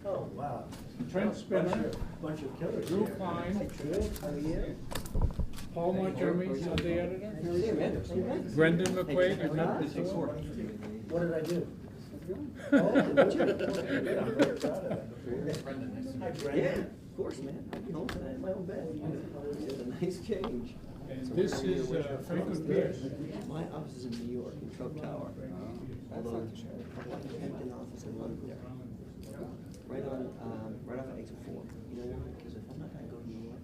Oh, wow. Trent Spinner, Bunch of killers. Drew here. Klein, Hey, Drew, how are you? Paul Montgomery, Sunday editor, How are you? Brendan McQuaid, you've met Huh? before. What did I do? Oh, did you? Yeah, I'm very proud of that. Hi, Brendan. Yeah, of course, man. I'd be home tonight in my own bed. It's a nice change. And this is Franklin Pierce. My office is in New York, in Trump Tower. Although, the Hampton office in London. Right on, right off of exit 4. You know why? Because if I'm not gonna go to New York,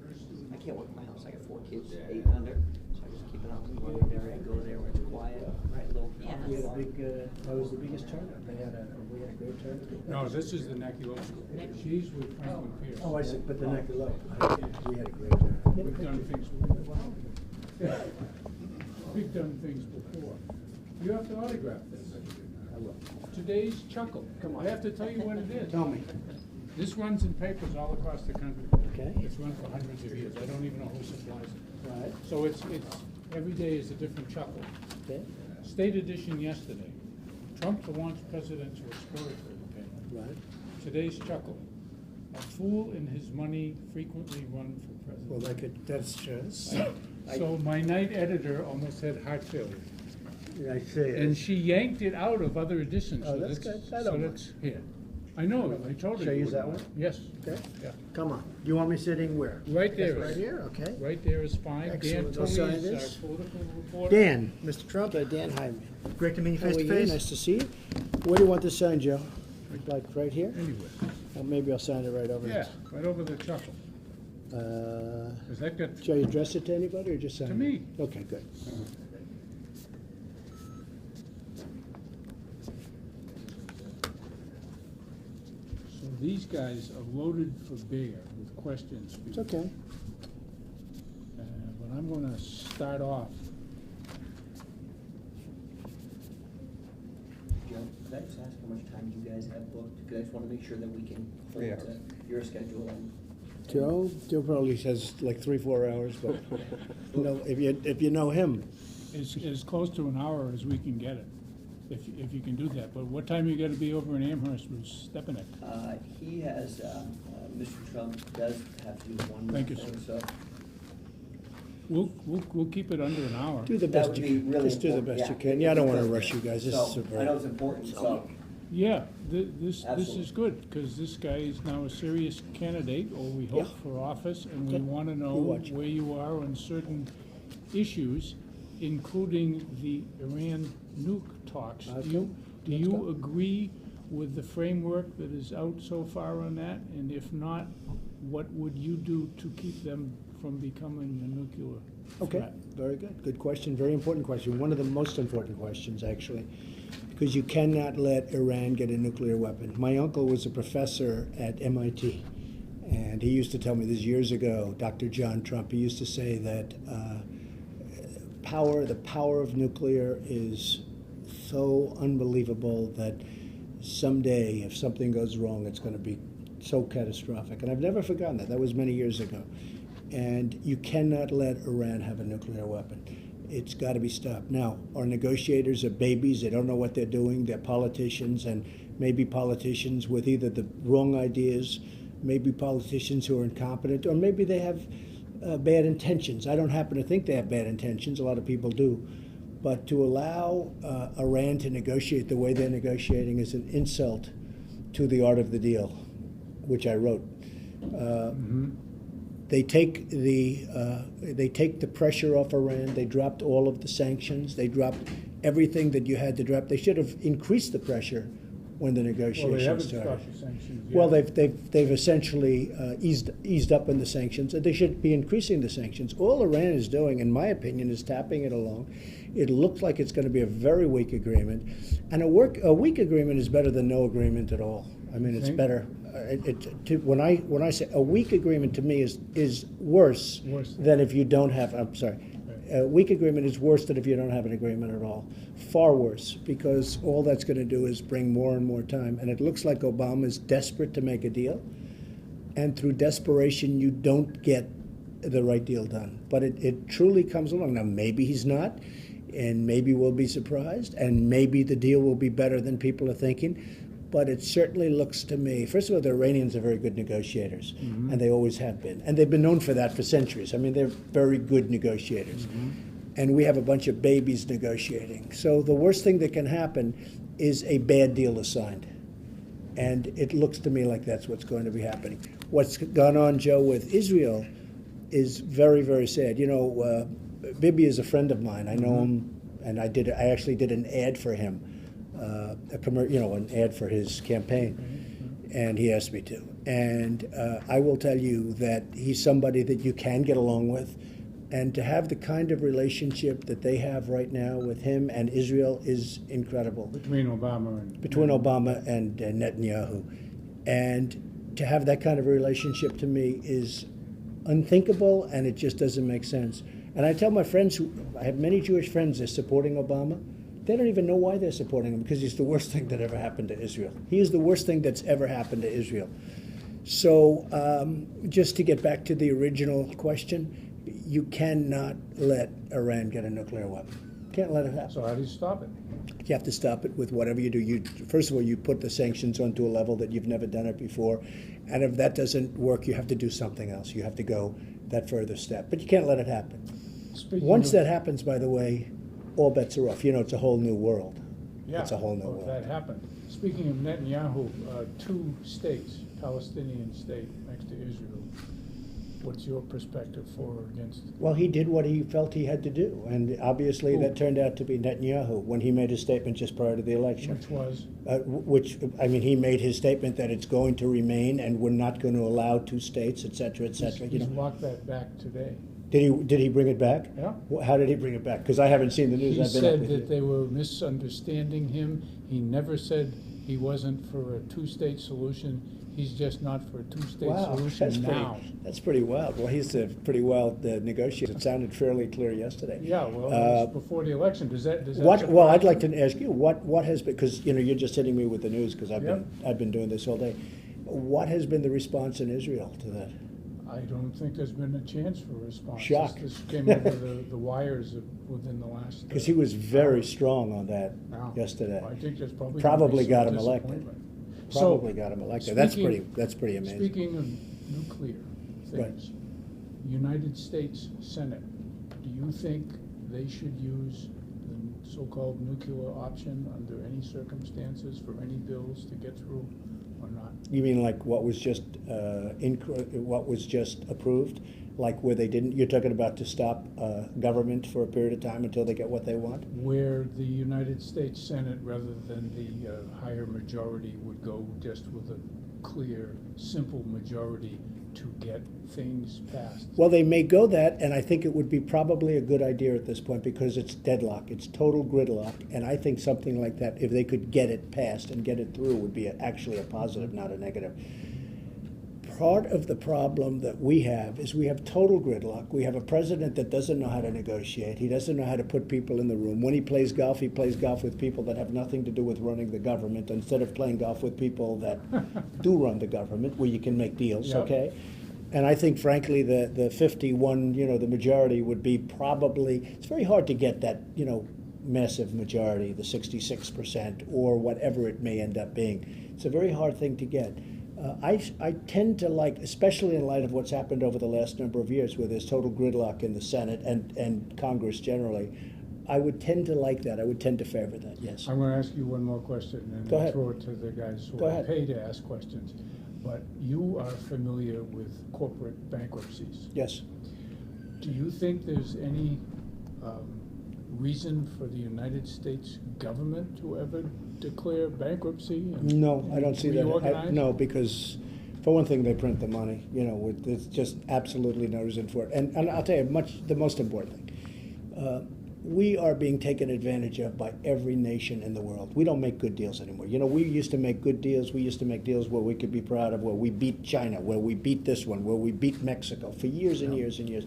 I can't work in my house. I got 4 kids, 8 and under. So I just keep it out in the London area. I go there where it's quiet, right, little. We had a big, that was the biggest turnout. We had a great turnout. No, this is the Nacky Low School. She's with Franklin Pierce. Oh, I see, but the neck below. We had a great turnout. We've done things before. We've done things before. You have to autograph this. I will. Today's chuckle. Come on, I have to tell you what it is. Tell me. This runs in papers all across the country. Okay. It's run for hundreds of years. I don't even know who supplies it. Right. So it's every day is a different chuckle. Okay. State edition yesterday. Trump to launch presidential exploratory campaign. Right. Today's chuckle. A fool and his money frequently run for Well, president. that's just. So my night editor almost had heart failure. I see it. And she yanked it out of other editions. Oh, so that's good. I So don't that's here. I know, I told her. Should I you use that wouldn't. one? Yes. Okay. Yeah. Come on. You want me sitting where? Right there. Right here, okay. Right there is fine. Excellent. Dan I'll sign Tully is this. our political reporter. Dan, Mr. Trump, Dan Hyman. Great to meet you How face are to you? face. Nice to see you. Where do you want this signed, Joe? Like right here? Anyway, Or maybe I'll sign it right over yeah, right over the chuckle. Because that got, Shall you address it to anybody or just sign it? To me. Okay, good. so these guys are loaded for bear with questions. It's okay. But I'm gonna start off. Joe, could I just ask how much time you guys have booked? Because I just want to make sure that we can hold to your schedule and. Joe probably says like 3-4 hours, but if you know him, As close to an hour as we can get it, if you can do that. But what time you gotta be over in Amherst with Stepanek? He has, Mr. Trump does have to do one more Thank you, thing, sir. so. We'll keep it under an hour. do the That best would you be can. really Just do the important, best yeah. you can. Yeah, I don't want to rush you guys. This is So, a I know very, it's important, so. Yeah, this Absolutely. is good, because this guy is now a serious candidate, or we hope Yeah. for office, and we Okay. want to know We'll watch. where you are on certain issues, including the Iran nuke talks. Okay. Do Let's you go. agree with the framework that is out so far on that? And if not, what would you do to keep them from becoming a nuclear okay, threat? very good. Good question, very important question. One of the most important questions, actually, because you cannot let Iran get a nuclear weapon. My uncle was a professor at MIT, and he used to tell me this years ago, Dr. John Trump, he used to say that the power of nuclear is so unbelievable that someday, if something goes wrong, it's going to be so catastrophic. And I've never forgotten that. That was many years ago. And you cannot let Iran have a nuclear weapon. It's got to be stopped. Now, our negotiators are babies. They don't know what they're doing. They're politicians, and maybe politicians with either the wrong ideas, maybe politicians who are incompetent, or maybe they have bad intentions. I don't happen to think they have bad intentions. A lot of people do. But to allow Iran to negotiate the way they're negotiating is an insult to the art of the deal, which I wrote. They take the pressure off Iran. They dropped all of the sanctions. They dropped everything that you had to drop. They should have increased the pressure when the Well, they negotiations haven't started. stopped the sanctions yet. Well, they've essentially eased up in the sanctions, and they should be increasing the sanctions. All Iran is doing, in my opinion, is tapping it along. It looks like it's going to be a very weak agreement, and a weak agreement is better than no agreement at all. I mean, it's Think? better. When I say a weak agreement, to me is worse Worse. than if you don't have. I'm sorry. A weak agreement is worse than if you don't have an agreement at all. Far worse, because all that's going to do is bring more and more time. And it looks like Obama is desperate to make a deal. And through desperation, you don't get the right deal done. But it truly comes along. Now, maybe he's not, and maybe we'll be surprised, and maybe the deal will be better than people are thinking. but it certainly looks to me, first of all, the Iranians are very good negotiators, and they always have been. And they've been known for that for centuries. I mean, they're very good negotiators. And we have a bunch of babies negotiating. So the worst thing that can happen is a bad deal is signed. And it looks to me like that's what's going to be happening. What's gone on, Joe, with Israel is very, very sad. You know, Bibi is a friend of mine. I know him, and I actually did an ad for him, an ad for his campaign, and he asked me to. And I will tell you that he's somebody that you can get along with, and to have the kind of relationship that they have right now with him and Israel is incredible. Between Obama and Netanyahu, and to have that kind of a relationship to me is unthinkable, and it just doesn't make sense. And I tell my friends, I have many Jewish friends that are supporting Obama. They don't even know why they're supporting him, because he's the worst thing that ever happened to Israel. He is the worst thing that's ever happened to Israel. So just to get back to the original question, you cannot let Iran get a nuclear weapon. Can't let it happen. So how do you stop it? You have to stop it with whatever you do. First of all, you put the sanctions onto a level that you've never done it before. And if that doesn't work, you have to do something else. You have to go that further step. But you can't let it happen. Once that happens, by the way, all bets are off. You know, it's a whole new world. Yeah, it's a whole new well, world. that happened. Speaking of Netanyahu, 2 states, Palestinian state next to Israel. What's your perspective for or against? Well, he did what he felt he had to do, and obviously that turned out to be Netanyahu when he made his statement just prior to the election. Which was? He made his statement that it's going to remain, and we're not going to allow 2 states, et cetera, et cetera. He's walked that back today. Did he bring it back? Yeah. How did he bring it back? Because I haven't seen the news. He I've been up said with that you. they were misunderstanding him. He never said he wasn't for a 2-state solution. He's just not for a 2-state solution now. That's pretty wild. Well, he's a pretty wild negotiator. It sounded fairly clear yesterday. Yeah, well, it was before the election. Does that well, I'd like to ask you what has been, because you're just hitting me with the news because I've been doing this all day. What has been the response in Israel to that? I don't think there's been a chance for a response. Shock. This came over the wires within the last. Because he was very strong on that yesterday. I think there's probably got him elected. disappointment. Probably got him elected. That's pretty amazing. Speaking of nuclear things, United States Senate, do you think they should use the so-called nuclear option under any circumstances for any bills to get through or not? You mean like what was just approved, like where they didn't? You're talking about to stop government for a period of time until they get what they want? Where the United States Senate, rather than the higher majority, would go just with a clear, simple majority to get things passed. Well, they may go that, and I think it would be probably a good idea at this point because it's deadlock, it's total gridlock, and I think something like that, if they could get it passed and get it through, would be actually a positive, not a negative. Part of the problem that we have is we have total gridlock. We have a president that doesn't know how to negotiate. He doesn't know how to put people in the room. When he plays golf with people that have nothing to do with running the government instead of playing golf with people that do run the government, where you can make deals, okay? And I think, frankly, the 51, the majority would be probably, it's very hard to get that, massive majority, the 66% or whatever it may end up being. It's a very hard thing to get. I tend to like, especially in light of what's happened over the last number of years where there's total gridlock in the Senate and Congress generally, I would tend to like that. I would tend to favor that, yes. I'm going to ask you one more question and Go ahead. throw it to the guys who Go are ahead. paid to ask questions. But you are familiar with corporate bankruptcies. Yes. Do you think there's any reason for the United States government to ever declare bankruptcy? No, I don't see that. Reorganize? No, because for one thing, they print the money. There's just absolutely no reason for it. And I'll tell you, the most important thing. We are being taken advantage of by every nation in the world. We don't make good deals anymore. We used to make good deals. We used to make deals where we could be proud of, where we beat China, where we beat this one, where we beat Mexico for years and years and years.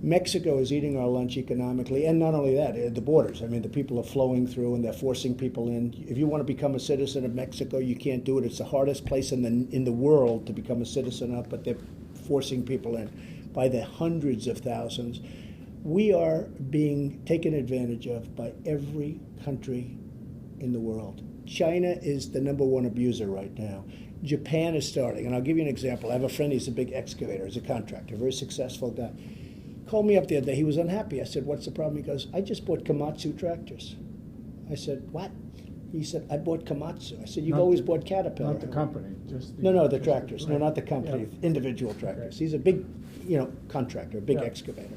Mexico is eating our lunch economically, and not only that, the borders. I mean, the people are flowing through, and they're forcing people in. If you want to become a citizen of Mexico, you can't do it. It's the hardest place in the world to become a citizen of, but they're forcing people in by the hundreds of thousands. We are being taken advantage of by every country in the world. China is the #1 abuser right now. Japan is starting, and I'll give you an example. I have a friend, he's a big excavator, he's a contractor, a very successful guy. Called me up the other day, he was unhappy. I said, what's the problem? He goes, I just bought Komatsu tractors. I said, what? He said, I bought Komatsu. I said, you've Not always the- bought Caterpillar. Not the company, just the. No, the just tractors. No, right. not the company, Yeah. individual tractors. Okay. He's a big, contractor, a big Yeah. excavator.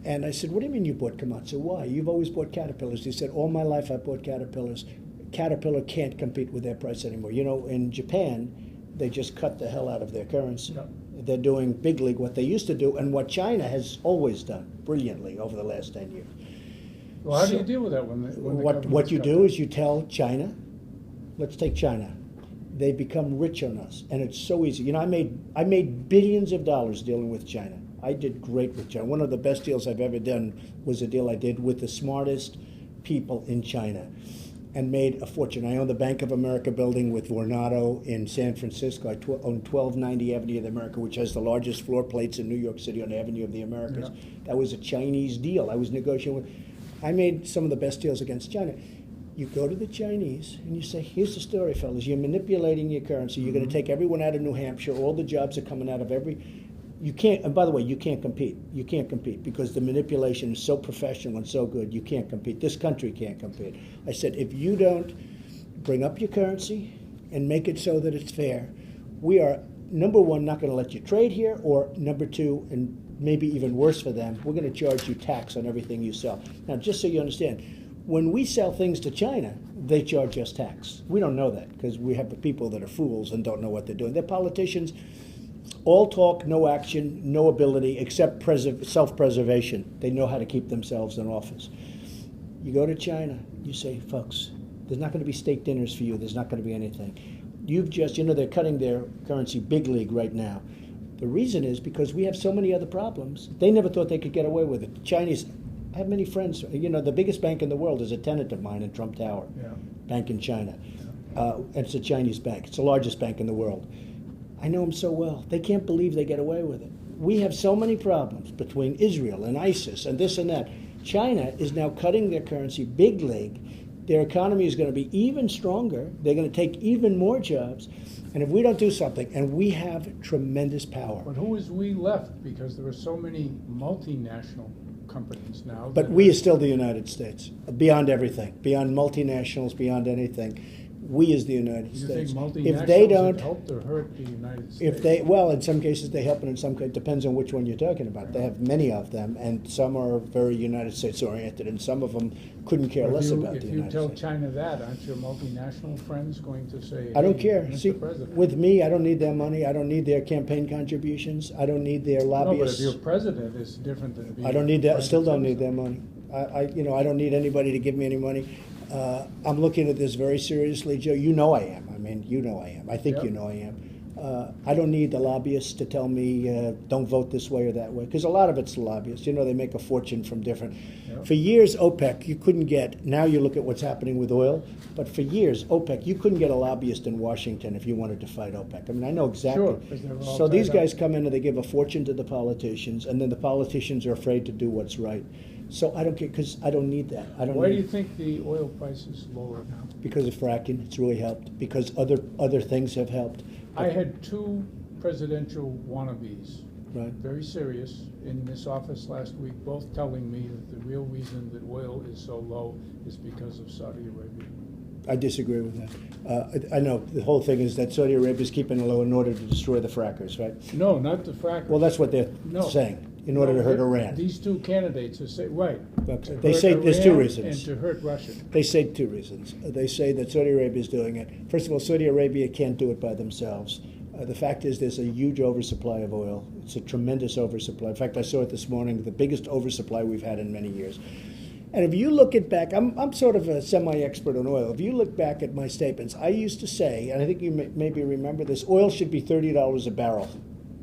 And I said, what do you mean you bought Komatsu? Why? You've always bought Caterpillars. He said, all my life I bought Caterpillars. Caterpillar can't compete with their price anymore. In Japan, they just cut the hell out of their currency. Yeah. They're doing big league what they used to do and what China has always done brilliantly over the last 10 years. Well, how do So- you deal with that when the What government's you got do that? is you tell China, let's take China. They become rich on us, and it's so easy. I made billions of dollars dealing with China. I did great with China. One of the best deals I've ever done was a deal I did with the smartest people in China, and made a fortune. I own the Bank of America building with Vornado in San Francisco. I own 1290 Avenue of the America, which has the largest floor plates in New York City on Avenue of the Americas. Yeah. That was a Chinese deal. I was negotiating with. I made some of the best deals against China. You go to the Chinese and you say, here's the story, fellas. You're manipulating your currency. You're going to take everyone out of New Hampshire. All the jobs are coming out of you can't, and by the way, you can't compete. You can't compete because the manipulation is so professional and so good, you can't compete. This country can't compete. I said, if you don't bring up your currency and make it so that it's fair, we are, #1, not going to let you trade here, or #2, and maybe even worse for them, we're going to charge you tax on everything you sell. Now, just so you understand, when we sell things to China, they charge us tax. We don't know that because we have the people that are fools and don't know what they're doing. They're politicians. All talk, no action, no ability, except self-preservation. They know how to keep themselves in office. You go to China, you say, folks, there's not going to be state dinners for you. There's not going to be anything. You've just, they're cutting their currency big league right now. The reason is because we have so many other problems. They never thought they could get away with it. The Chinese, I have many friends. The biggest bank in the world is a tenant of mine in Trump Tower, Yeah. bank in China. It's a Chinese bank. It's the largest bank in the world. I know them so well. They can't believe they get away with it. We have so many problems between Israel and ISIS and this and that. China is now cutting their currency big league. Their economy is going to be even stronger. They're going to take even more jobs. And if we don't do something, and we have tremendous power. But who is we left? Because there are so many multinational companies now. But that we are- is still the United States, beyond everything, beyond multinationals, beyond anything. We is the United You States. think If they multinationals don't, have helped or hurt the United States? if they, well, in some cases they help, and in some cases, it depends on which one you're talking about. They have many of them, and some are very United States oriented, and some of them couldn't care less about the If you United tell States. China that, aren't your multinational friends going to say, I don't "Hey, care. Mr. See, President"? with me, I don't need their money. I don't need their campaign contributions. I don't need their No, but if lobbyists. you're president, it's different than being. I don't need that. I private still don't need citizen. their money. I don't need anybody to give me any money. I'm looking at this very seriously, Joe. You know I am. I mean, you know I am. I think Yep. you know I am. I don't need the lobbyists to tell me don't vote this way or that way, because a lot of it's the lobbyists. They make a fortune from different. Yep. For years, OPEC, you couldn't get. Now you look at what's happening with oil, but for years, OPEC, you couldn't get a lobbyist in Washington if you wanted to fight OPEC. I mean, I know exactly. Sure, 'cause they were all So these tied up. guys come in and they give a fortune to the politicians, and then the politicians are afraid to do what's right. So I don't care, because I don't need that. I don't Why do need, you think the oil price is lower now? because of fracking, it's really helped. Because other things have helped. I had two presidential wannabes, Right. very serious, in this office last week, both telling me that the real reason that oil is so low is because of Saudi Arabia. I disagree with that. I know the whole thing is that Saudi Arabia is keeping it low in order to destroy the frackers, right? No, not the frackers. Well, that's what they're No. saying, in order to hurt No, Iran. These two candidates are saying, right. Okay. to They hurt say there's two Iran reasons. And to hurt Russia. They say two reasons. They say that Saudi Arabia is doing it. First of all, Saudi Arabia can't do it by themselves. The fact is there's a huge oversupply of oil. It's a tremendous oversupply. In fact, I saw it this morning, the biggest oversupply we've had in many years. And if you look at back, I'm sort of a semi-expert on oil. If you look back at my statements, I used to say, and I think you maybe remember this, oil should be $30 a barrel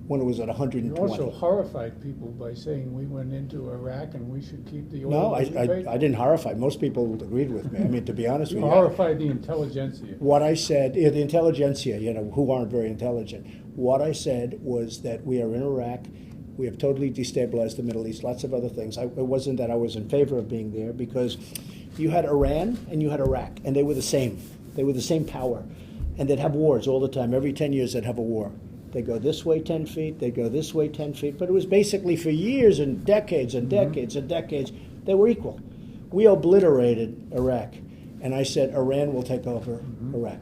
when it was at You 120. also horrified people by saying we went into Iraq and we should keep the oil. No, that we paid I for. didn't horrify. Most people agreed with me. I mean, to be honest You with you. horrified the intelligentsia. What I said, the intelligentsia, who aren't very intelligent. What I said was that we are in Iraq. We have totally destabilized the Middle East, lots of other things. It wasn't that I was in favor of being there, because you had Iran and you had Iraq, and they were the same. They were the same power. And they'd have wars all the time. Every 10 years they'd have a war. They'd go this way 10 feet, they'd go this way 10 feet. But it was basically for years and decades and decades and decades, they were equal. We obliterated Iraq. And I said, Iran will take over Iraq.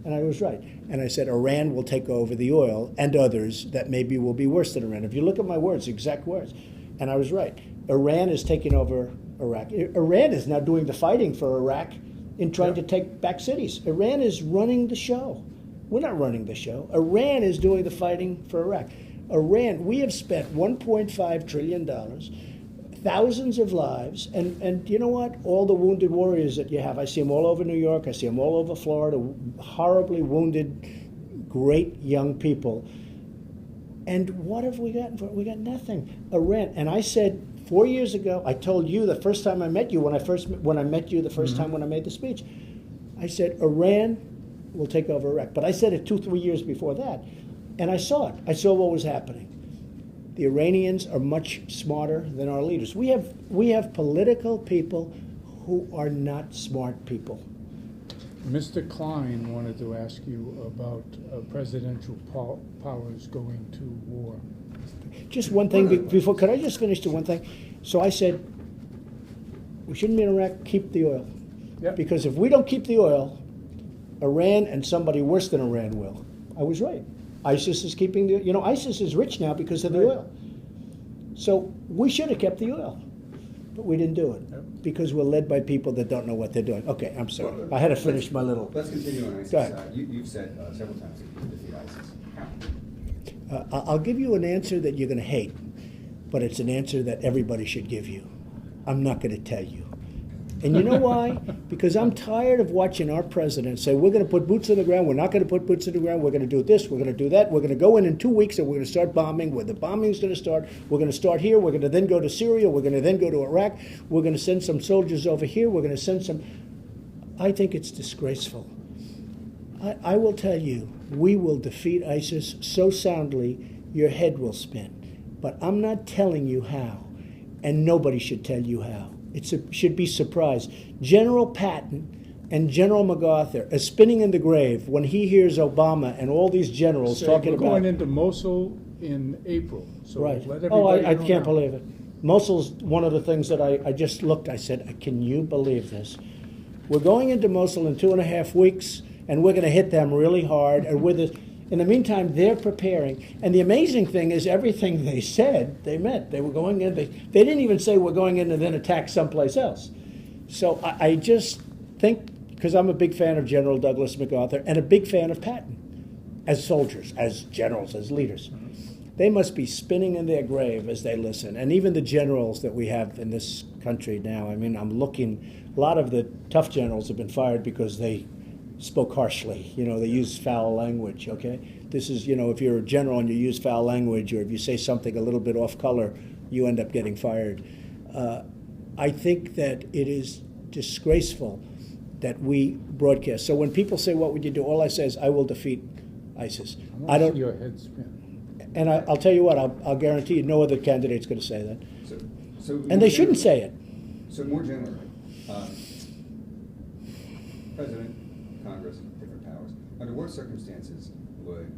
And I was right. And I said, Iran will take over the oil and others that maybe will be worse than Iran. If you look at my words, exact words. And I was right. Iran is taking over Iraq. Iran is now doing the fighting for Iraq in trying to take back cities. Iran is running the show. We're not running the show. Iran is doing the fighting for Iraq. Iran, we have spent $1.5 trillion, thousands of lives, and you know what? All the wounded warriors that you have, I see them all over New York, I see them all over Florida, horribly wounded, great young people. And what have we gotten for it? We got nothing. Iran, and I said 4 years ago, I told you the first time I met you, when I met you the first time when I made the speech, I said Iran will take over Iraq. But I said it 2-3 years before that, and I saw it. I saw what was happening. The Iranians are much smarter than our leaders. We have political people who are not smart people. Mr. Klein wanted to ask you about presidential powers going to war. Just one thing before, could I just finish the one thing? So I said, we shouldn't be in Iraq, keep the oil. Yep. Because if we don't keep the oil, Iran and somebody worse than Iran will. I was right. ISIS is keeping the, ISIS is rich now because of the oil. So we should have kept the oil, but we didn't do it because we're led by people that don't know what they're doing. Okay, I'm sorry. I had to finish my little. Let's continue on ISIS. Go ahead. You've said several times that you can defeat ISIS. How? I'll give you an answer that you're going to hate, but it's an answer that everybody should give you. I'm not going to tell you. And you know why? Because I'm tired of watching our president say, we're going to put boots on the ground, we're not going to put boots on the ground, we're going to do this, we're going to do that, we're going to go in 2 weeks and we're going to start bombing, where the bombing's going to start, we're going to start here, we're going to then go to Syria, we're going to then go to Iraq, we're going to send some soldiers over here, we're going to send some. I think it's disgraceful. I will tell you, we will defeat ISIS so soundly, your head will spin. But I'm not telling you how, and nobody should tell you how. Should be surprised. General Patton and General MacArthur are spinning in the grave when he hears Obama and all these generals talking about. We're going into Mosul in April, so Right. let everybody I know can't now. believe it. Mosul's one of the things that I just looked. I said, can you believe this? We're going into Mosul in 2.5 weeks, and we're going to hit them really hard. And in the meantime, they're preparing. And the amazing thing is everything they said, they meant. They were going in. They didn't even say we're going in and then attack someplace else. So I just think, because I'm a big fan of General Douglas MacArthur and a big fan of Patton as soldiers, as generals, as leaders. They must be spinning in their grave as they listen. And even the generals that we have in this country now, I mean, I'm looking, a lot of the tough generals have been fired because they spoke harshly. They use foul language, okay? This is, if you're a general and you use foul language, or if you say something a little bit off color, you end up getting fired. I think that it is disgraceful that we broadcast. So when people say, what would you do? All I say is, I will defeat ISIS. I don't see your head spin. And I'll tell you what, I'll guarantee you no other candidate's going to say that. So And they shouldn't say it. So more generally, President, Congress, different powers. Under what circumstances would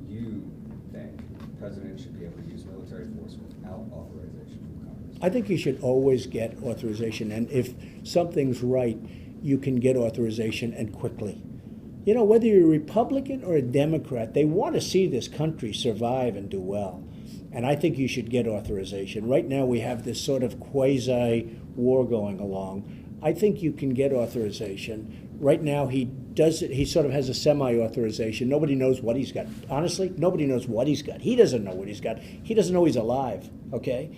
you think the President should be able to use military force without authorization from Congress? I think you should always get authorization. And if something's right, you can get authorization, and quickly. Whether you're a Republican or a Democrat, they want to see this country survive and do well. And I think you should get authorization. Right now we have this sort of quasi-war going along. I think you can get authorization. Right now he does it, he sort of has a semi-authorization. Nobody knows what he's got. Honestly, nobody knows what he's got. He doesn't know what he's got. He doesn't know he's alive, okay?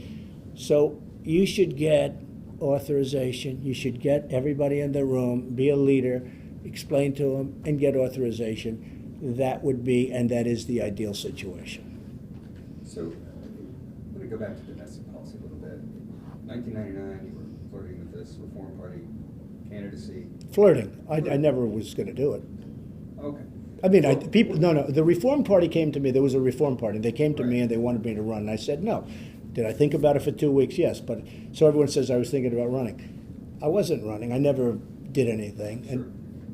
So you should get authorization. You should get everybody in the room, be a leader, explain to them, and get authorization. That would be, and that is the ideal situation. So I'm going to go back to domestic policy a little bit. 1999, you were flirting with this Reform Party candidacy. Flirting. I never was going to do it. Okay. I mean, the Reform Party came to me. There was a Reform Party. They came to me and they wanted me to run. And I said, no. Did I think about it for 2 weeks? Yes. But so everyone says I was thinking about running. I wasn't running. I never did anything. Sure.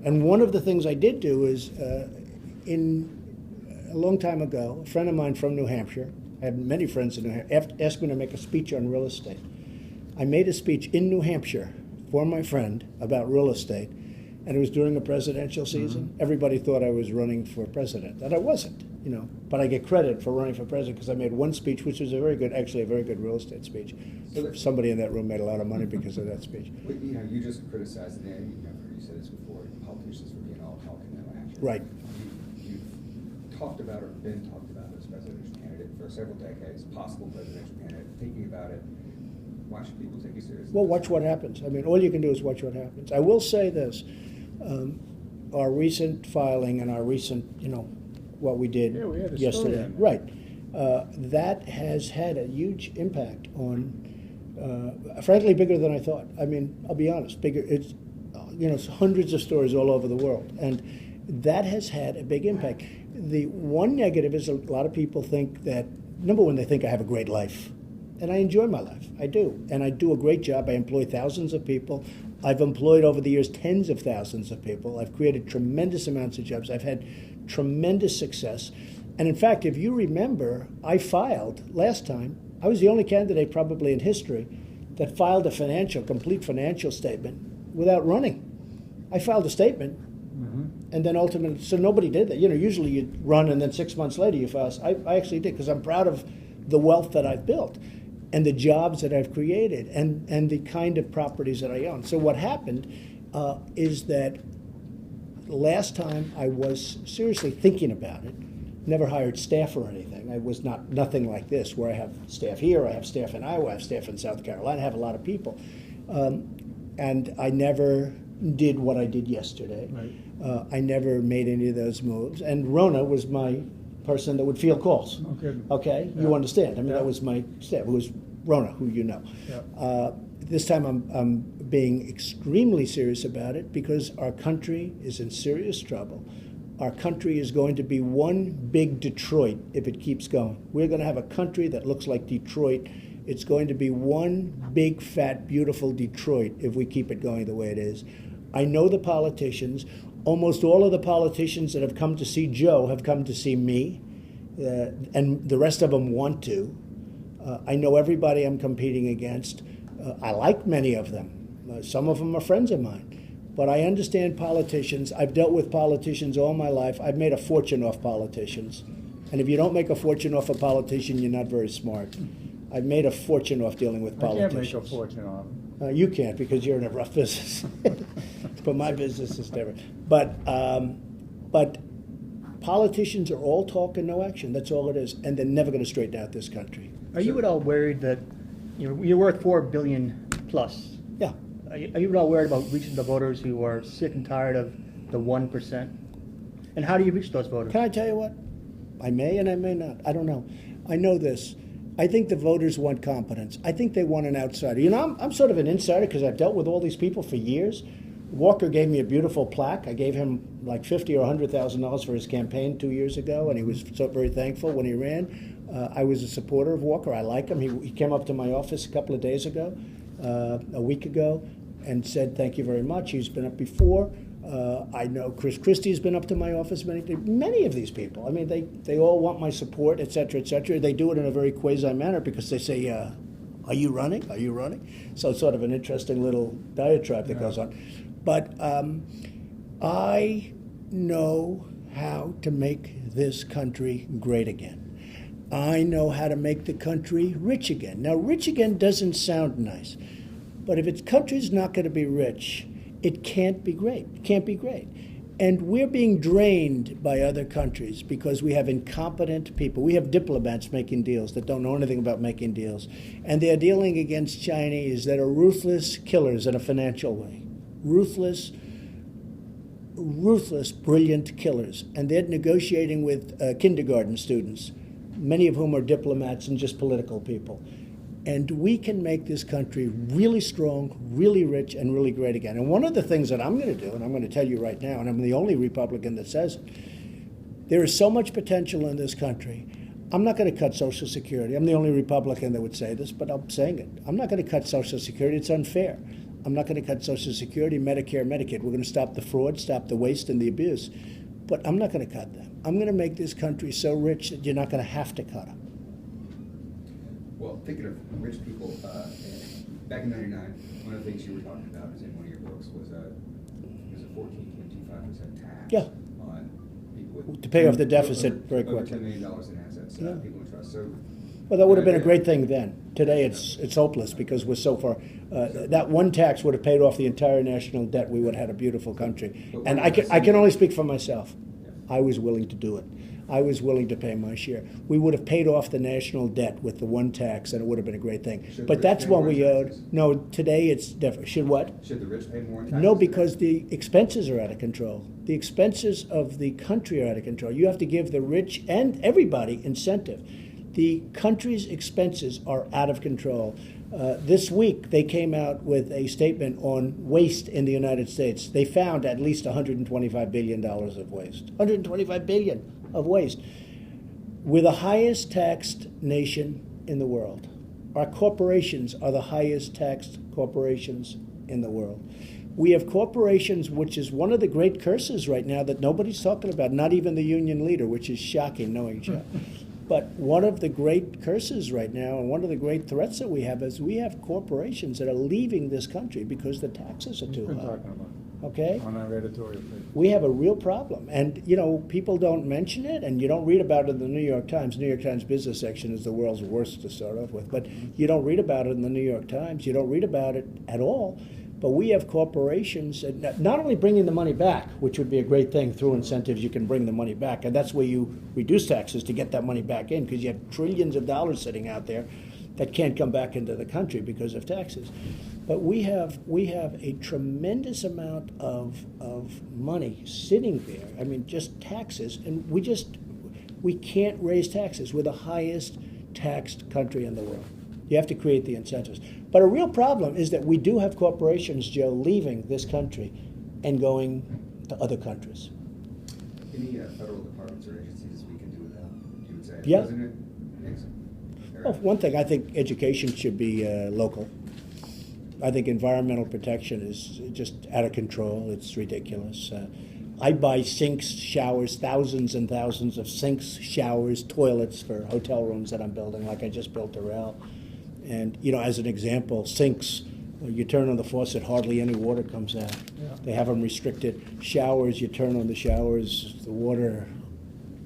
And one of the things I did do is, a long time ago, a friend of mine from New Hampshire, I have many friends in New Hampshire, asked me to make a speech on real estate. I made a speech in New Hampshire for my friend about real estate, and it was during a presidential season. Everybody thought I was running for president, and I wasn't, you know. But I get credit for running for president because I made one speech, which was actually a very good real estate speech. So Somebody in that room made a lot of money because of that speech. Well, you know, you just criticized, and you said this before, politicians for being all talk and no action. Right. You've talked about or been talked about as presidential candidate for several decades, possible presidential candidate, thinking about it. Why should people take you seriously? Well, watch what happens. I mean, all you can do is watch what happens. I will say this. Our recent filing and our recent, you know, what we did Yeah, we had a story yesterday. on that. Right. That has had a huge impact on, frankly, bigger than I thought. I mean, I'll be honest, bigger. It's, you know, it's hundreds of stories all over the world. And that has had a big impact. The one negative is a lot of people think that, number one, they think I have a great life. And I enjoy my life. I do. And I do a great job. I employ thousands of people. I've employed over the years tens of thousands of people. I've created tremendous amounts of jobs. I've had tremendous success. And in fact, if you remember, I filed last time, I was the only candidate probably in history that filed a complete financial statement without running. I filed a statement, and then ultimately, so nobody did that. You know, usually you run and then 6 months later you file. I actually did because I'm proud of the wealth that I've built and the jobs that I've created and the kind of properties that I own. So what happened is that last time I was seriously thinking about it, never hired staff or anything. I was nothing like this, where I have staff here, I have staff in Iowa, I have staff in South Carolina, I have a lot of people. And I never did what I did yesterday. Right. I never made any of those moves. And Rona was my person that would field calls. Okay. Okay, Yeah. you understand. I mean, Yeah. that was my staff. It was Rona, who you know. Yeah. This time I'm being extremely serious about it because our country is in serious trouble. Our country is going to be one big Detroit if it keeps going. We're going to have a country that looks like Detroit. It's going to be one big, fat, beautiful Detroit if we keep it going the way it is. I know the politicians. Almost all of the politicians that have come to see Joe have come to see me, and the rest of them want to. I know everybody I'm competing against. I like many of them. Some of them are friends of mine. But I understand politicians. I've dealt with politicians all my life. I've made a fortune off politicians. And if you don't make a fortune off a politician, you're not very smart. I've made a fortune off dealing with I can't politicians. make a fortune off it. You can't because you're in a rough business. But my business is different. But politicians are all talk and no action. That's all it is. And they're never going to straighten out this country. Are you at all worried that you're worth $4 billion plus? Yeah. Are you at all worried about reaching the voters who are sick and tired of the 1%? And how do you reach those voters? Can I tell you what? I may and I may not. I don't know. I know this. I think the voters want competence. I think they want an outsider. You know, I'm sort of an insider because I've dealt with all these people for years. Walker gave me a beautiful plaque. I gave him like $50,000 or $100,000 for his campaign 2 years ago, and he was so very thankful when he ran. I was a supporter of Walker. I like him. He came up to my office a couple of days ago, a week ago, and said, thank you very much. He's been up before. I know Chris Christie's been up to my office many of these people. I mean, they all want my support, et cetera, et cetera. They do it in a very quasi manner because they say, are you running? Are you running? So it's sort of an interesting little diatribe that goes on. But I know how to make this country great again. I know how to make the country rich again. Now, rich again doesn't sound nice, but if its country's not going to be rich, it can't be great. It can't be great. And we're being drained by other countries because we have incompetent people. We have diplomats making deals that don't know anything about making deals. And they're dealing against Chinese that are ruthless killers in a financial way. Ruthless, brilliant killers. And they're negotiating with kindergarten students, many of whom are diplomats and just political people. And we can make this country really strong, really rich, and really great again. And one of the things that I'm going to do, and I'm going to tell you right now, and I'm the only Republican that says it, there is so much potential in this country. I'm not going to cut Social Security. I'm the only Republican that would say this, but I'm saying it. I'm not going to cut Social Security. It's unfair. I'm not going to cut Social Security, Medicare, Medicaid. We're going to stop the fraud, stop the waste and the abuse. But I'm not going to cut them. I'm going to make this country so rich that you're not going to have to cut them. Well, thinking of rich people, back in '99, one of the things you were talking about is in one of your books was a 14.25% tax Yeah. on people with To pay off the deficit very over quickly. $10 million in assets, Yeah. people in trust. So, Well, that would have been a great thing then. Today, it's hopeless because we're so far. That one tax would have paid off the entire national debt. We would have had a beautiful country. And I can only speak for myself. I was willing to do it. I was willing to pay my share. We would have paid off the national debt with the one tax, and it would have been a great thing. Should But the that's rich pay what more we in owed. taxes? No, today it's different. Should what? should the rich pay more in taxes? No, because the expenses are out of control. The expenses of the country are out of control. You have to give the rich and everybody incentive. The country's expenses are out of control. This week, they came out with a statement on waste in the United States. They found at least $125 billion of waste. $125 billion of waste. We're the highest taxed nation in the world. Our corporations are the highest taxed corporations in the world. We have corporations, which is one of the great curses right now that nobody's talking about, not even the union leader, which is shocking knowing Joe. But one of the great curses right now and one of the great threats that we have is we have corporations that are leaving this country because the taxes are We've too been high. talking about Okay? on our editorial page. We have a real problem. And, you know, people don't mention it and you don't read about it in the New York Times. New York Times business section is the world's worst to start off with. But you don't read about it in the New York Times. You don't read about it at all. But we have corporations that not only bringing the money back, which would be a great thing, through incentives you can bring the money back, and that's where you reduce taxes to get that money back in, because you have trillions of dollars sitting out there that can't come back into the country because of taxes. But we have a tremendous amount of money sitting there. I mean, just taxes, and we can't raise taxes. We're the highest taxed country in the world. You have to create the incentives. But a real problem is that we do have corporations, Joe, leaving this country and going to other countries. Any federal departments or agencies we can do without, you would say? Yeah. President Nixon. Well, one thing, I think education should be local. I think environmental protection is just out of control. It's ridiculous. I buy sinks, showers, thousands and thousands of sinks, showers, toilets for hotel rooms that I'm building, like I just built a rail. And, you know, as an example, sinks, you turn on the faucet, hardly any water comes out. Yeah. They have them restricted. Showers, you turn on the showers, the water.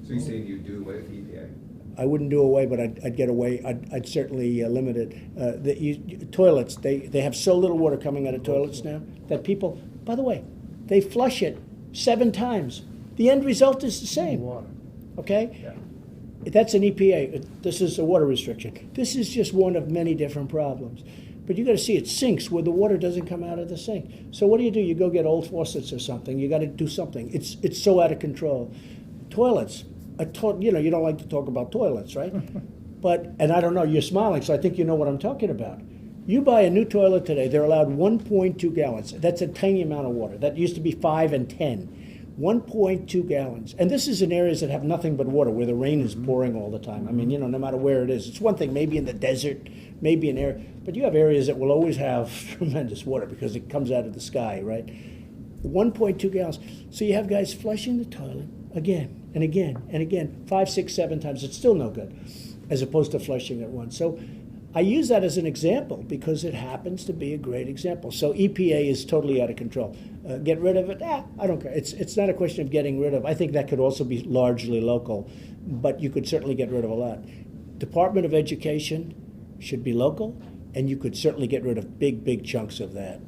So you're saying you'd do away with the EPA? I wouldn't do away, but I'd get away. I'd certainly limit it. Toilets, they have so little water coming out of toilets now that people, by the way, they flush it 7 times. The end result is the same. Water. Okay? Yeah. That's an EPA. This is a water restriction. This is just one of many different problems. But you got to see it sinks where the water doesn't come out of the sink. So what do? You go get old faucets or something. You got to do something. It's so out of control. Toilets. You know, you don't like to talk about toilets, right? And I don't know, you're smiling, so I think you know what I'm talking about. You buy a new toilet today, they're allowed 1.2 gallons. That's a tiny amount of water. That used to be 5 and 10. 1.2 gallons. And this is in areas that have nothing but water, where the rain is pouring all the time. I mean, you know, no matter where it is. It's one thing, maybe in the desert, maybe in air, but you have areas that will always have tremendous water because it comes out of the sky, right? 1.2 gallons. So you have guys flushing the toilet again and again and again, 5, 6, 7 times. It's still no good, as opposed to flushing it once. So I use that as an example because it happens to be a great example. So EPA is totally out of control. Get rid of it? I don't care. It's not a question of getting rid of. I think that could also be largely local, but you could certainly get rid of a lot. Department of Education should be local, and you could certainly get rid of big chunks of that.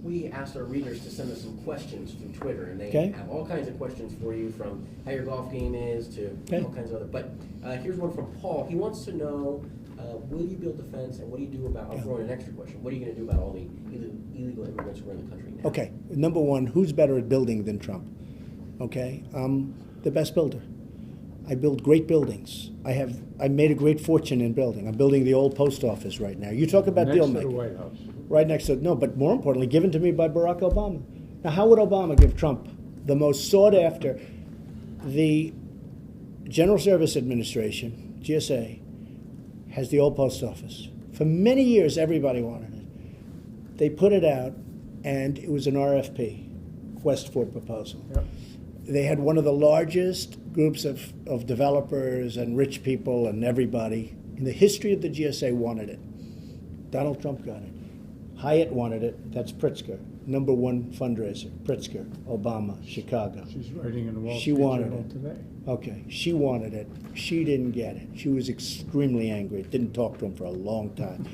We asked our readers to send us some questions through Twitter, and they Okay. have all kinds of questions for you, from how your golf game is to Okay. all kinds of other. But here's one from Paul. He wants to know, will you build a fence, and what do you do about, I'll throw in an extra question, what are you going to do about all the illegal immigrants who are in the country now? Okay, number one, who's better at building than Trump? Okay, I'm the best builder. I build great buildings. I made a great fortune in building. I'm building the old post office right now. You talk about Next deal to the making. White House. Right next to, no, but more importantly, given to me by Barack Obama. Now, how would Obama give Trump the most sought after? The General Service Administration, GSA, has the old post office. For many years, everybody wanted it. They put it out, and it was an RFP, request for proposal. Yep. They had one of the largest groups of developers and rich people and everybody in the history of the GSA wanted it. Donald Trump got it. Hyatt wanted it. That's Pritzker, number one fundraiser. Pritzker, Obama, Chicago. She's writing in the Wall She Street wanted Journal it. today. Okay, she wanted it. She didn't get it. She was extremely angry. Didn't talk to him for a long time.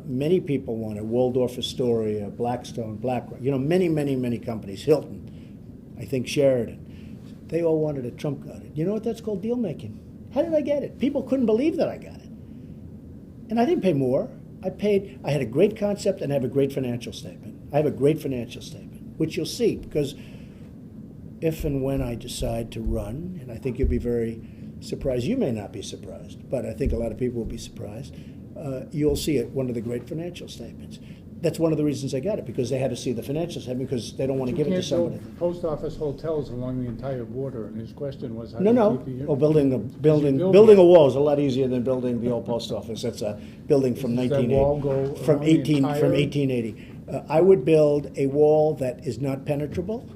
Many people wanted Waldorf Astoria, Blackstone, BlackRock. Many, many, many companies. Hilton, I think Sheridan. They all wanted it. Trump got it. You know what that's called? Deal making. How did I get it? People couldn't believe that I got it. And I didn't pay more. I had a great concept and I have a great financial statement. I have a great financial statement, which you'll see, because if and when I decide to run, and I think you'll be very surprised, you may not be surprised, but I think a lot of people will be surprised, you'll see it, one of the great financial statements. That's one of the reasons I got it, because they had to see the financial statement, because they don't want to give it to somebody. You can't build post office hotels along the entire border, and his question was how No, do no. you keep the- Oh, building a build wall is a lot easier than building the old post office. That's a building from Does that 1980. wall go From around the entire- 1880. I would build a wall that is not penetrable,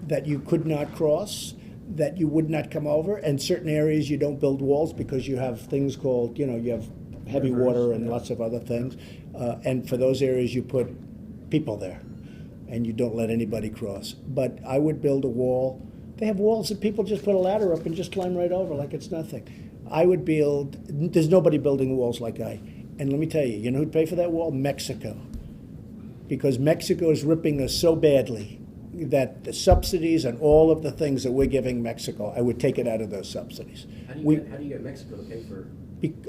that you could not cross, that you would not come over. And certain areas you don't build walls because you have things called, you have heavy Rivers, water and yeah. lots of other things. And for those areas you put people there, and you don't let anybody cross. But I would build a wall. They have walls that people just put a ladder up and just climb right over like it's nothing. I would build, there's nobody building walls like I. And let me tell you, who'd pay for that wall? Mexico. Because Mexico is ripping us so badly that the subsidies and all of the things that we're giving Mexico, I would take it out of those subsidies. How do you get Mexico to pay for?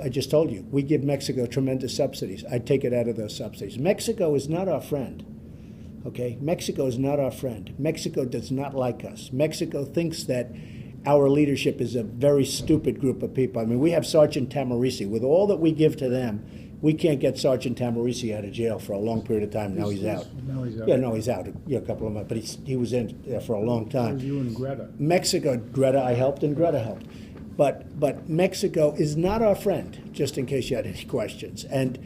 I just told you, we give Mexico tremendous subsidies. I'd take it out of those subsidies. Mexico is not our friend, okay? Mexico is not our friend. Mexico does not like us. Mexico thinks that our leadership is a very stupid group of people. I mean, we have Sergeant Tamarisi. With all that we give to them, we can't get Sergeant Tamarisi out of jail for a long period of time. Now he's out. Now he's out. Yeah, no, he's out a couple of months, but he was in there for a long It time. was you and Greta. Mexico, I helped and Greta helped. But Mexico is not our friend, just in case you had any questions. And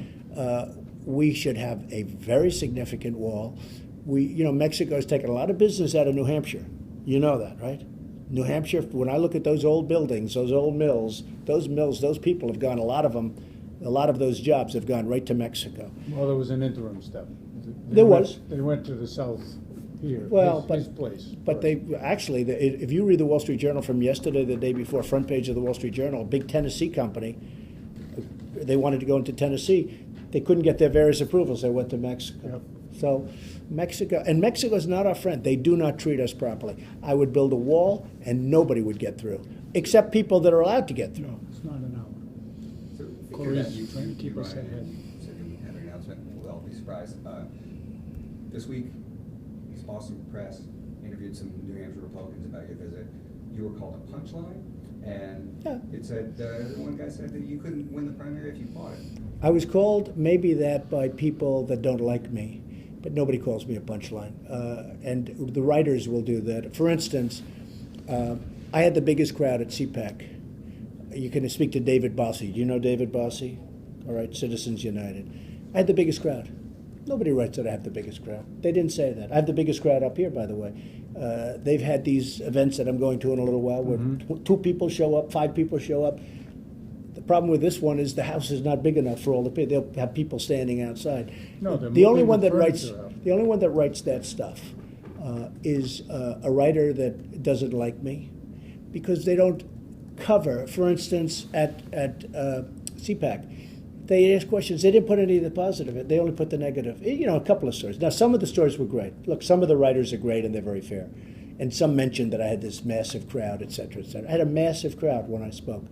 we should have a very significant wall. Mexico has taken a lot of business out of New Hampshire. You know that, right? New Hampshire, when I look at those old buildings, those old mills, those people have gone, a lot of those jobs have gone right to Mexico. Well, there was an interim step. There was. They went to the south here, Well, his place. But if you read the Wall Street Journal from yesterday, the day before, front page of the Wall Street Journal, a big Tennessee company, they wanted to go into Tennessee. They couldn't get their various approvals. They went to Mexico. Yep. So Mexico's not our friend. They do not treat us properly. I would build a wall and nobody would get through, except people that are allowed to get through. No, it's not an hour. So Corey's you trying to keep us Ryan, ahead. said you had an announcement. We'll all be surprised. This week, Boston Press interviewed some New Hampshire Republicans about your visit. You were called a punchline, and Yeah. it said one guy said that you couldn't win the primary if you fought it. I was called maybe that by people that don't like me, but nobody calls me a punchline. And the writers will do that. For instance, I had the biggest crowd at CPAC. You can speak to David Bossie. Do you know David Bossie? All right, Citizens United. I had the biggest crowd. Nobody writes that I have the biggest crowd. They didn't say that. I have the biggest crowd up here, by the way. They've had these events that I'm going to in a little while where 2 people show up, 5 people show up. The problem with this one is the house is not big enough for all the people. They'll have people standing outside. No, they're the only moving one the that writes furniture out. the only one that writes that stuff is a writer that doesn't like me because they don't cover. For instance, at CPAC, they asked questions. They didn't put any of the positive in. They only put the negative. A couple of stories. Now, some of the stories were great. Look, some of the writers are great and they're very fair. And some mentioned that I had this massive crowd, et cetera, et cetera. I had a massive crowd when I spoke.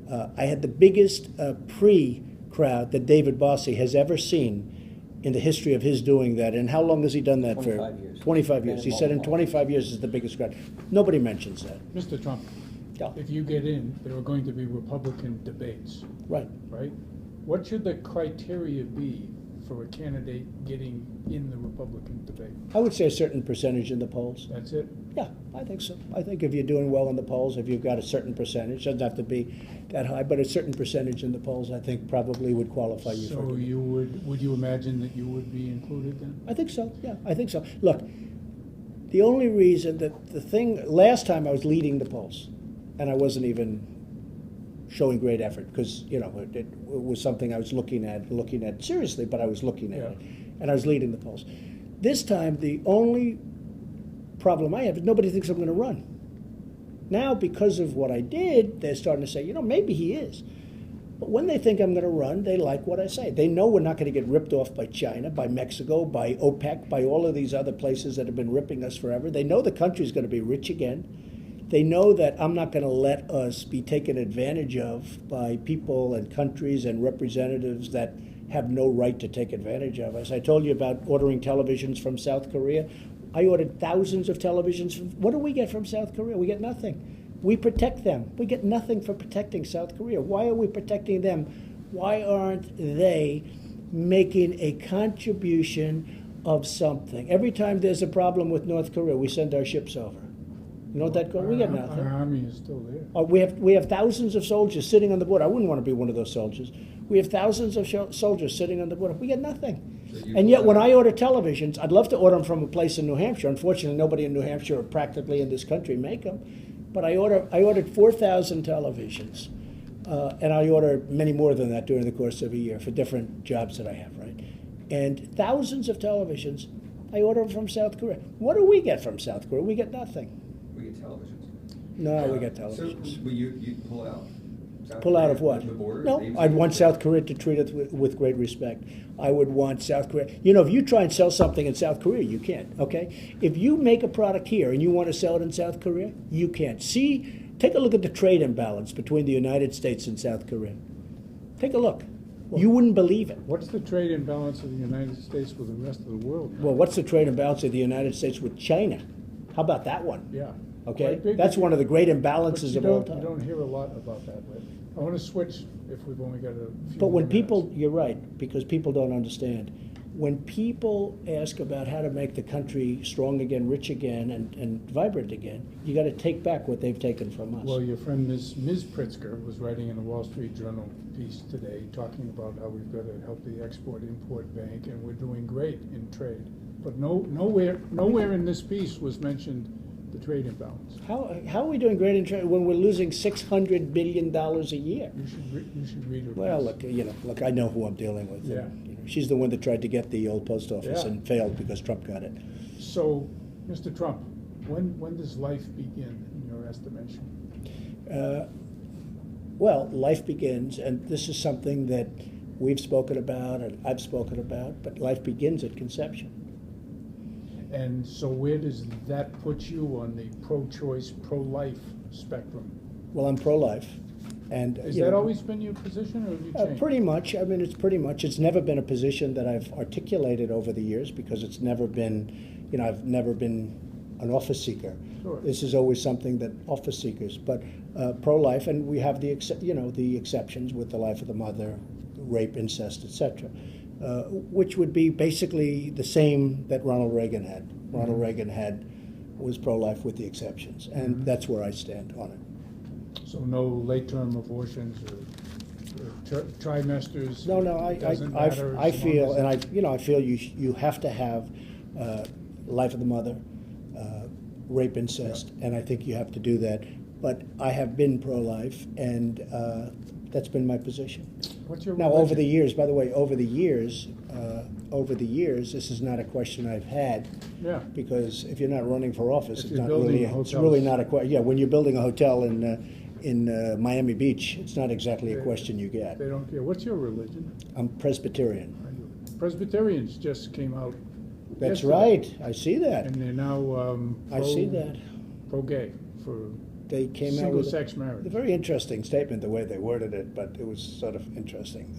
I had the biggest pre-crowd that David Bossie has ever seen in the history of his doing that. And how long has he done that 25 for? years. 25 years. He said in Multiple. 25 years is the biggest crowd. Nobody mentions that. Mr. Trump, Yeah. if you get in, there are going to be Republican debates, Right. right? What should the criteria be for a candidate getting in the Republican debate? I would say a certain percentage in the polls. That's it? Yeah, I think so. I think if you're doing well in the polls, if you've got a certain percentage, doesn't have to be that high, but a certain percentage in the polls, I think probably would qualify you for So it. you would you imagine that you would be included then? I think so, yeah, I think so. Look, the only reason that last time I was leading the polls, and I wasn't even showing great effort, because, you know, it was something I was looking at seriously, but I was looking at it, and I was leading the polls. This time, the only problem I have is nobody thinks I'm going to run. Now, because of what I did, they're starting to say, you know, maybe he is. But when they think I'm going to run, they like what I say. They know we're not going to get ripped off by China, by Mexico, by OPEC, by all of these other places that have been ripping us forever. They know the country's going to be rich again. They know that I'm not going to let us be taken advantage of by people and countries and representatives that have no right to take advantage of us. I told you about ordering televisions from South Korea. I ordered thousands of televisions. What do we get from South Korea? We get nothing. We protect them. We get nothing for protecting South Korea. Why are we protecting them? Why aren't they making a contribution of something? Every time there's a problem with North Korea, we send our ships over. You know what that goes? We get nothing. Our army is still there. We have thousands of soldiers sitting on the border. I wouldn't want to be one of those soldiers. We have thousands of soldiers sitting on the border. We get nothing. And yet, when I order televisions, I'd love to order them from a place in New Hampshire. Unfortunately, nobody in New Hampshire or practically in this country make them. But I ordered 4,000 televisions, and I order many more than that during the course of a year for different jobs that I have, right? And thousands of televisions, I order them from South Korea. What do we get from South Korea? We get nothing. We get televisions. No, we get televisions. So, but you pull out? South Pull out Korea of what? from the border? No, They- I'd want South Korea to treat it with great respect. I would want South Korea. You know, if you try and sell something in South Korea, you can't, okay? If you make a product here and you want to sell it in South Korea, you can't. Take a look at the trade imbalance between the United States and South Korea. Take a look. You wouldn't believe it. What's the trade imbalance of the United States with the rest of the world? Well, what's the trade imbalance of the United States with China? How about that one? Yeah. Okay, Quite big, that's but one of the great but imbalances you of all don't- time. You don't hear a lot about that lately. I want to switch if we've only got a few But when more people, minutes. you're right, because people don't understand. When people ask about how to make the country strong again, rich again, and vibrant again, you got to take back what they've taken from us. Well, your friend Ms. Pritzker was writing in the Wall Street Journal piece today, talking about how we've got to help the Export-Import Bank, and we're doing great in trade. But nowhere in this piece was mentioned the trade imbalance. How are we doing great in trade when we're losing $600 billion a year? You should read her Well, piece. look, I know who I'm dealing with. Yeah. You know, she's the one that tried to get the old post office Yeah. and failed because Trump got it. So, Mr. Trump, when does life begin in your estimation? Well, life begins, and this is something that we've spoken about and I've spoken about, but life begins at conception. And so where does that put you on the pro-choice, pro-life spectrum? Well, I'm pro-life, and Has you that know, always been your position, or have you changed? pretty much. I mean, it's never been a position that I've articulated over the years because it's never been, I've never been an office seeker. Sure. This is always something that office seekers, but pro-life, and we have the exceptions with the life of the mother, rape, incest, etc., which would be basically the same that Ronald Reagan had. Ronald Reagan was pro-life with the exceptions, and that's where I stand on it. So no late-term abortions or trimesters? No, It doesn't matter I as long feel, as and I feel you have to have life of the mother, rape, incest, and I think you have to do that. But I have been pro-life, and that's been my position. What's your Now, religion? over the years, by the way, over the years, this is not a question I've had. Yeah. Because if you're not running for office, If it's you're not building really, a it's hotel. really not a question. Yeah, when you're building a hotel in Miami Beach, it's not exactly a question you get. They don't care. What's your religion? I'm Presbyterian. Presbyterians just came out. That's yesterday, right. I see that. And they're now I see that. pro-gay for They came out with single-sex a marriage. very interesting statement, the way they worded it, but it was sort of interesting.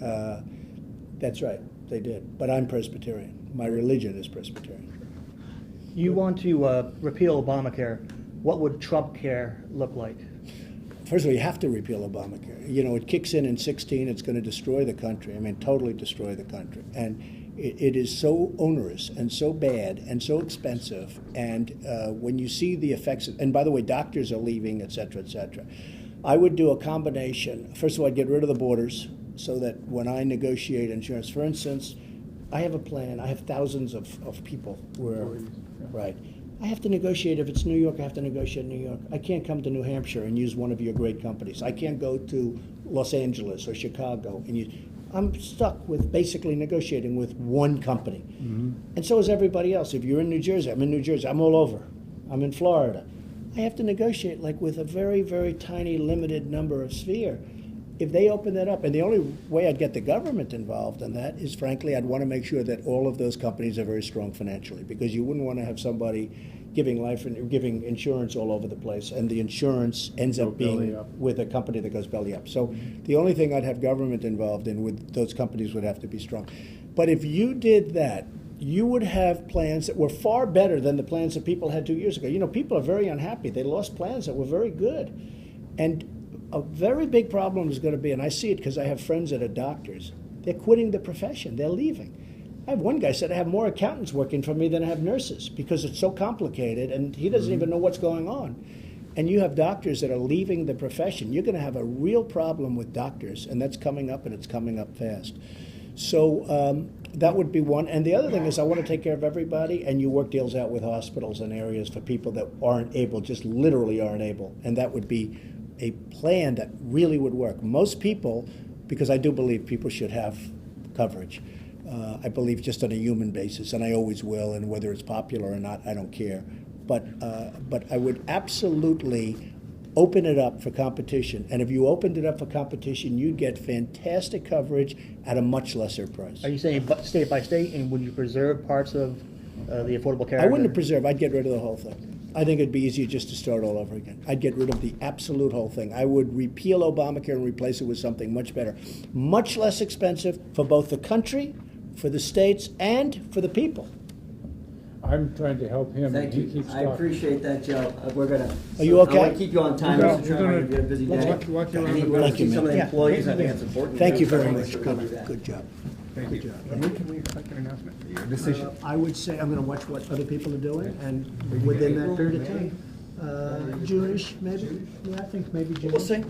That's right, they did. But I'm Presbyterian. My religion is Presbyterian. You want to repeal Obamacare. What would Trump care look like? First of all, you have to repeal Obamacare. It kicks in 2016. It's going to destroy the country. I mean, totally destroy the country. And It is so onerous and so bad and so expensive. And when you see the effects, and by the way, doctors are leaving, et cetera, et cetera. I would do a combination. First of all, I'd get rid of the borders so that when I negotiate insurance, for instance, I have a plan. I have thousands of people where, right. I have to negotiate. If it's New York, I have to negotiate in New York. I can't come to New Hampshire and use one of your great companies. I can't go to Los Angeles or Chicago and use. I'm stuck with basically negotiating with one company. And so is everybody else. If you're in New Jersey, I'm in New Jersey. I'm all over. I'm in Florida. I have to negotiate like with a very, very tiny, limited number of sphere. If they open that up, and the only way I'd get the government involved in that is, frankly, I'd want to make sure that all of those companies are very strong financially, because you wouldn't want to have somebody giving life and giving insurance all over the place, and the insurance ends up being with a company that goes belly up. So the only thing I'd have government involved in with those companies would have to be strong. But if you did that, you would have plans that were far better than the plans that people had 2 years ago. You know, people are very unhappy. They lost plans that were very good. And a very big problem is going to be, and I see it because I have friends that are doctors, they're quitting the profession. They're leaving. I have one guy said, I have more accountants working for me than I have nurses because it's so complicated, and he doesn't even know what's going on. And you have doctors that are leaving the profession. You're going to have a real problem with doctors, and that's coming up, and it's coming up fast. So that would be one. And the other thing is I want to take care of everybody, and you work deals out with hospitals and areas for people that aren't able, just literally aren't able. And that would be a plan that really would work. Most people, because I do believe people should have coverage, I believe just on a human basis, and I always will, and whether it's popular or not, I don't care. But I would absolutely open it up for competition. And if you opened it up for competition, you'd get fantastic coverage at a much lesser price. Are you saying state by state, and would you preserve parts of the Affordable Care I Act? wouldn't preserve. I'd get rid of the whole thing. I think it'd be easier just to start all over again. I'd get rid of the absolute whole thing. I would repeal Obamacare and replace it with something much better, much less expensive for both the country, for the states, and for the people. I'm trying to help him, and Thank he you. keeps I talking. appreciate that, Joe. We're gonna. Are you okay? I want to keep you on time, We're gonna- Mr. Chairman. we're You've got a busy let's day. walk you around I think the we're gonna Thank you, see some of the man. employees. I think it's important. Thank you very Thanks much. for coming back. Good job. Thank you. Good job. And when can we expect an announcement for your decision? I would say I'm going to watch what other people are doing, and within that period of time, June-ish, maybe. Yeah, I think maybe June. We'll see.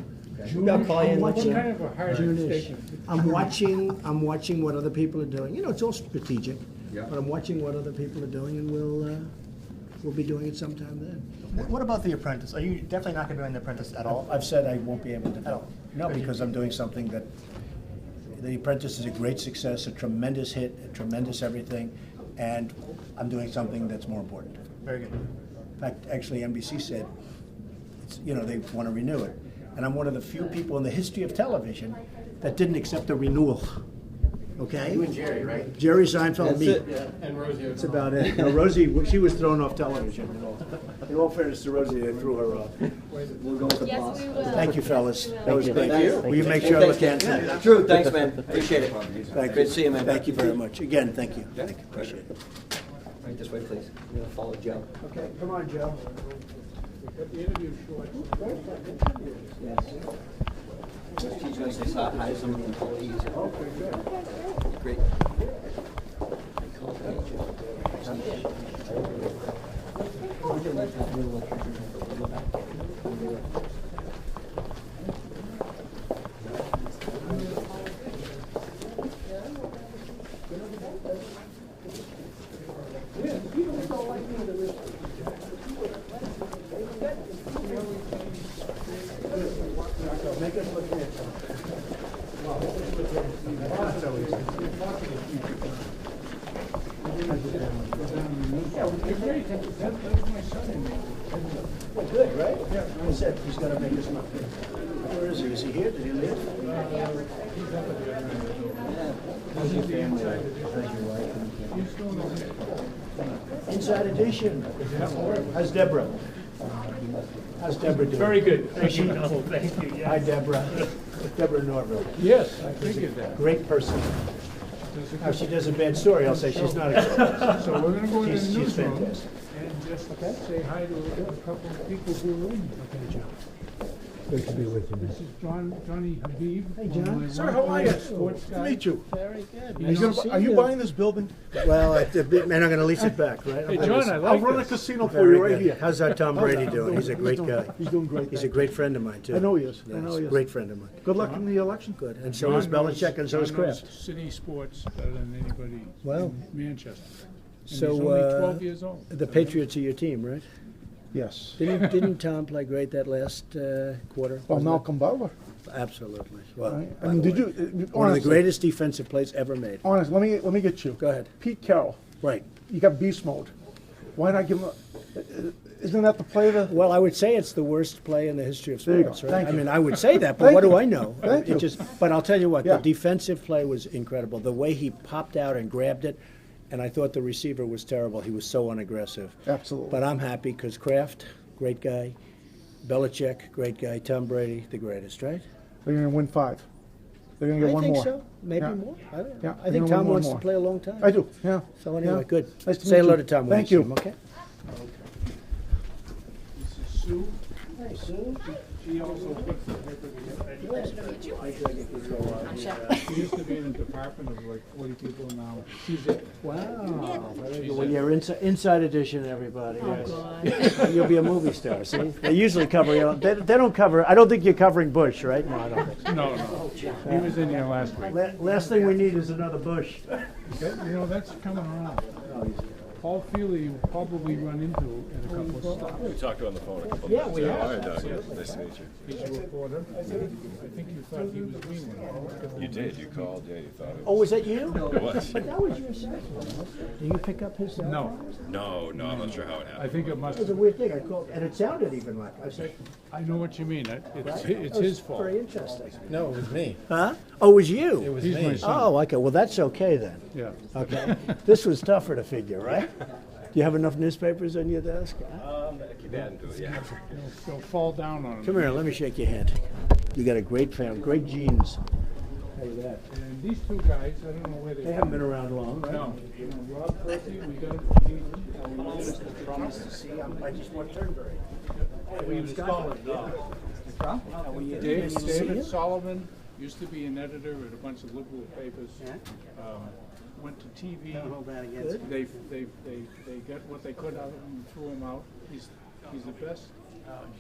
Maybe I'll call you in. What let you know. kind of a hard June-ish. statement? I'm watching what other people are doing. You know, it's all strategic, Yeah. but I'm watching what other people are doing, and we'll be doing it sometime then. What about The Apprentice? Are you definitely not going to be on The Apprentice at all? I've said I won't be able to. No, because I'm doing something that, The Apprentice is a great success, a tremendous hit, a tremendous everything, and I'm doing something that's more important. Very good. In fact, actually, NBC said, they want to renew it. And I'm one of the few people in the history of television that didn't accept a renewal. Okay? You and Jerry, right? Jerry Seinfeld, That's me. it. And Rosie. That's about it. No, Rosie, she was thrown off television. In all fairness to Rosie, they threw her off. We'll go with the Yes, boss. we will. Thank you, fellas. That was you. great. Thank you. Will you make sure I look handsome? Yeah, true. Thanks, man. Appreciate it. Thank Good to see you, man. Thank you very much. Again, thank you. Yeah, Thank you. Appreciate it. Right this way, please. I'm gonna follow Joe. Okay, come on, Joe. Cut the interview short. Yes. He's gonna say hi to some of the employees. Okay, good. Great. Make us look handsome. That's always good, right? Yeah. I said, he's gonna make us look good. Where is he? Is he here? Did he leave? How's your family? How's your wife? Inside Edition. How's Deborah? How's Deborah doing? Very good. Thank you. Thank you, Hi, Deborah. Deborah Norville. Yes, I figured that. Great person. Now, if she does a bad story, I'll say she's not a good person. So we're gonna go in the She's newsroom fantastic. and just say hi to a couple of people who are in. Okay, Joe. Good to be with you, man. This is Johnny Habib. Hey, John. one of my Sir, how are you? sports Good to guys. meet you. Very good. Nice to see Are you buying this building? Well, man, I'm gonna lease it back, right? Hey, John, I I'll like run a this. casino for Very you right good. here. How's that Tom Brady doing? He's a great doing- guy. He's doing great. He's a thank great you. friend of mine, too. I know he is. I Yeah, know he's he a is. great friend of mine. Good luck in the election. Good. And so John is Belichick and so is John knows Kraft. city sports better than anybody Well, in Manchester. And so, he's only 12 years old. The Patriots are your team, right? Yes. Didn't Tom play great that last quarter? Well, Wasn't Malcolm Butler. it? Absolutely. Well, Right? by I mean, the did way, you? one of the honestly- greatest defensive plays ever made. Honest, let me get you. Go ahead. Pete Carroll. Right. You got beast mode. Why not give him? Isn't that the play that? Well, I would say it's the worst play in the history of There you go. sports, right? Thank I you. mean, I would say that, but Thank what do you. I know? Thank you. But I'll tell you what, Yeah. the defensive play was incredible. The way he popped out and grabbed it, and I thought the receiver was terrible. He was so unaggressive. Absolutely. But I'm happy because Kraft, great guy. Belichick, great guy. Tom Brady, the greatest, right? They're going to win 5. They're going to get I one think more. so. Maybe Yeah. more. I don't know. Yeah, I they're think gonna Tom win one wants to more. play a long time. I do. Yeah. So anyway, Yeah. good. Nice to Say meet hello you. to Tom when Thank you you. see him, okay? This is Sue. Hey, Sue. She also picks the paper She used to be in a department of like 40 people now. She's it. Wow. Well, you're inside edition, everybody. Yes. You'll be a movie star, see? They usually cover, they don't cover, I don't think you're covering Bush, right? No, I don't think so. No. He was in here last week. Last thing we need is another Bush. That's coming around. Paul Feely you probably run into in a couple of stops. We talked on the phone a couple of Yeah, times. we have. All right, Doug. Nice to meet you. He's a reporter. I think you thought he was Greenland. You did. You called. Yeah, you thought it Oh, was that you? It was. But that was your cell phone. Do you pick up his cell phone? No, No, I'm not sure how it I happened. think it must. It was a weird thing. I called, and it sounded even like, I said, I know what you mean. It's that was his fault. very interesting. No, it was me. Huh? Oh, it was you? It was He's my me. son. Oh, okay. Well, that's okay then. Yeah. Okay. This was tougher to figure, right? Do you have enough newspapers on your desk? Keep adding to it, yeah. They'll fall down on him. Come here, let me shake your hand. You got a great family, great genes. How you that? And these two guys, I don't know where They haven't been around long, right? No. Rob Percy, we got Promise to see. I just want Turnberry. David Sullivan used to be an editor at a bunch of liberal papers. Went to TV. They got what they could out of him and threw him out. He's the best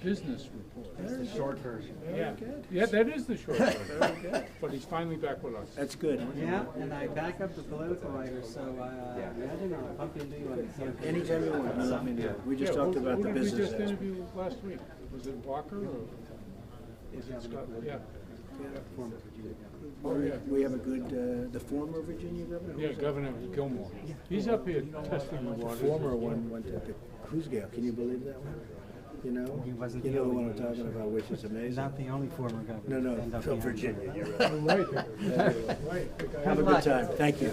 business reporter. The short version. Yeah, yeah, that is the short version. But he's finally back with us. That's good. Yeah, and I back up the political writers, so imagine I'll bump into you on the campaign. Anytime you want, let me know. We just Yeah, talked who- about who the did business we just aspect. interviewed last week? Was it Walker or? Scott? Yeah. Oh, yeah. We have a good, the former Virginia governor? Yeah, Governor Gilmore. He's up here testing the The waters. former one went to the Cruise Gale. Can you believe that one? You know? He wasn't You the know the only one I'm one. talking about, which is amazing. Not the only former governor. No, to end up from being- Virginia, you're right. Right. Right. The guy- Have a good time. Thank you.